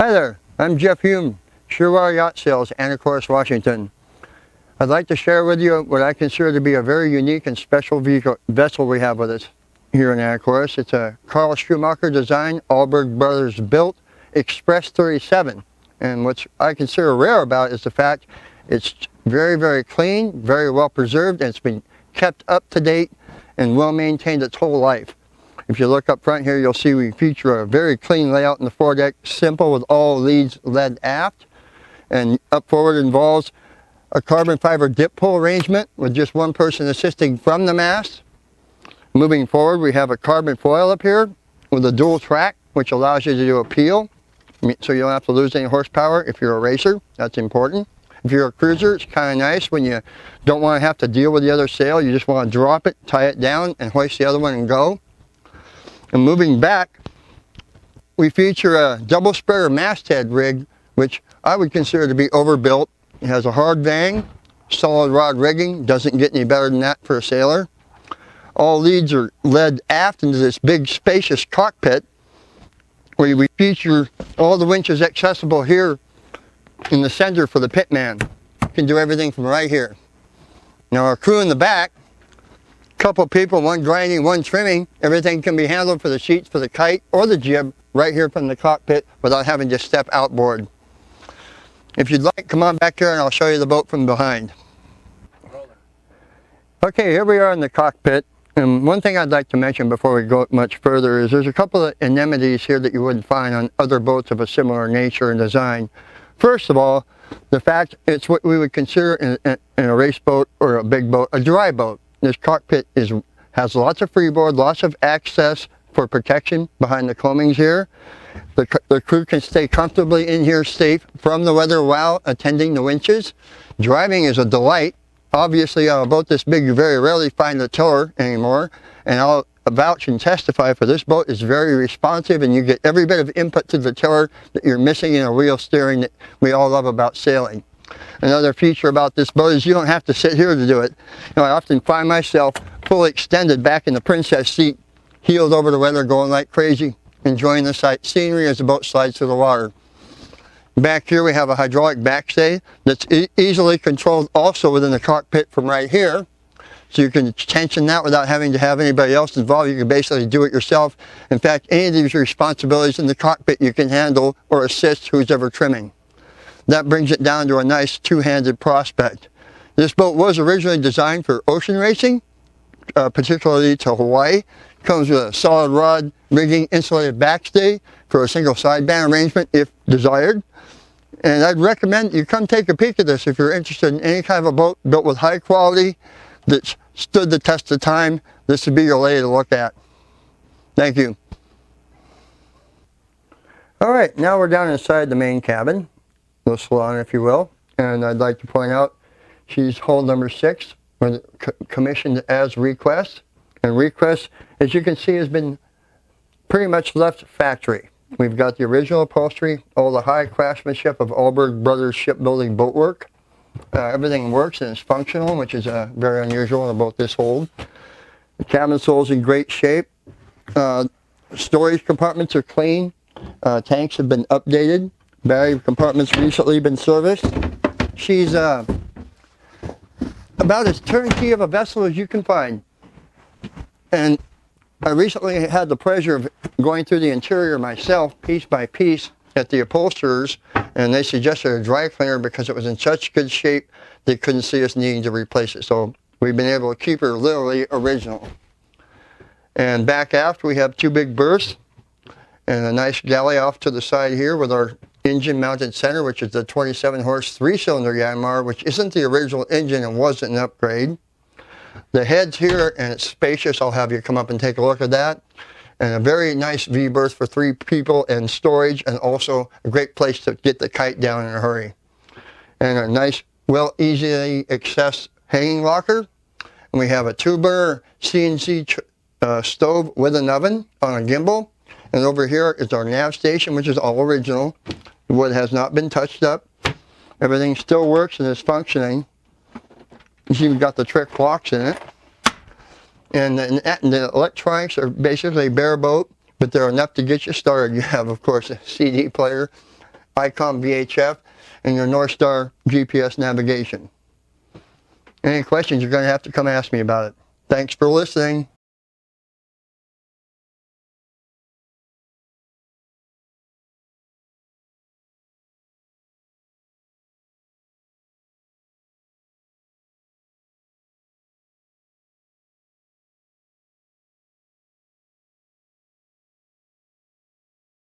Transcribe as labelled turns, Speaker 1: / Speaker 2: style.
Speaker 1: Hi there, I'm Jeff Hulme, Shearwater Yacht Sales, Anacortes, Washington. I'd like to share with you what I consider to be a very unique and special vessel we have with us here in Anacortes. It's a Carl Schumacher design, Allberg Brothers built, Express 37. And what I consider rare about it is the fact it's very, very clean, very well preserved, and it's been kept up to date and well maintained its whole life. If you look up front here, you'll see we feature a very clean layout in the foredeck, simple with all leads led aft. And up forward involves a carbon fiber dip pull arrangement with just one person assisting from the mast. Moving forward, we have a carbon foil up here with a dual track, which allows you to do a peel, so you don't have to lose any horsepower if you're a racer. That's important. If you're a cruiser, it's kind of nice when you don't want to have to deal with the other sail. You just want to drop it, tie it down, and hoist the other one and go. And moving back, we feature a double spreader masthead rig, which I would consider to be overbuilt. It has a hard vang, solid rod rigging, doesn't get any better than that for a sailor. All leads are led aft into this big spacious cockpit, where we feature all the winches accessible here in the center for the pitman. You can do everything from right here. Now our crew in the back, couple people, one grinding, one trimming. Everything can be handled for the sheets, for the kite, or the jib right here from the cockpit without having to step outboard. If you'd like, come on back here and I'll show you the boat from behind. Okay, here we are in the cockpit. And one thing I'd like to mention before we go much further is there's a couple of amenities here that you wouldn't find on other boats of a similar nature and design. First of all, the fact it's what we would consider in a race boat or a big boat, a dry boat. This cockpit has lots of freeboard, lots of access for protection behind the combings here. The crew can stay comfortably in here safe from the weather while attending the winches. Driving is a delight. Obviously on a boat this big you very rarely find a tiller anymore, and I'll vouch and testify for this boat is very responsive, and you get every bit of input to the tiller that you're missing in a wheel steering that we all love about sailing. Another feature about this boat is you don't have to sit here to do it. I often find myself fully extended back in the princess seat, heeled over the weather, going like crazy, enjoying the sight scenery as the boat slides through the water. Back here we have a hydraulic backstay that's easily controlled also within the cockpit from right here. So you can tension that without having to have anybody else involved. You can basically do it yourself. In fact, any of these responsibilities in the cockpit you can handle or assist who's ever trimming. That brings it down to a nice two-handed prospect. This boat was originally designed for ocean racing, particularly to Hawaii. It comes with a solid rod rigging insulated backstay for a single sideband arrangement if desired. And I'd recommend you come take a peek at this if you're interested in any kind of a boat built with high quality that's stood the test of time. This would be your lady to look at. Thank you. All right, now we're down inside the main cabin. The salon, if you will, and I'd like to point out she's hull number 6, commissioned as request, and request, as you can see, has been pretty much left factory. We've got the original upholstery, all the high craftsmanship of Allberg Brothers shipbuilding boatwork. Everything works and is functional, which is very unusual in a boat this old. The cabin sole's in great shape. Storage compartments are clean. Tanks have been updated. Battery compartment's recently been serviced. She's about as turnkey of a vessel as you can find. And I recently had the pleasure of going through the interior myself, piece by piece, at the upholsterers, and they suggested a dry cleaner because it was in such good shape they couldn't see us needing to replace it. So we've been able to keep her literally original. And back aft we have 2 big berths and a nice galley off to the side here with our engine mounted center, which is the 27 horse 3-cylinder Yanmar, which isn't the original engine and wasn't an upgrade. The head's here and it's spacious. I'll have you come up and take a look at that. And a very nice V berth for 3 people and storage, and also a great place to get the kite down in a hurry. And a nice, easily accessed hanging locker. And we have a 2-burner CNC stove with an oven on a gimbal. And over here is our nav station, which is all original. The wood has not been touched up. Everything still works and is functioning. You see we've got the trick locks in it. And the electronics are basically bare boat, but they're enough to get you started. You have, of course, a CD player, ICOM VHF, and your North Star GPS navigation. Any questions, you're going to have to come ask me about it. Thanks for listening.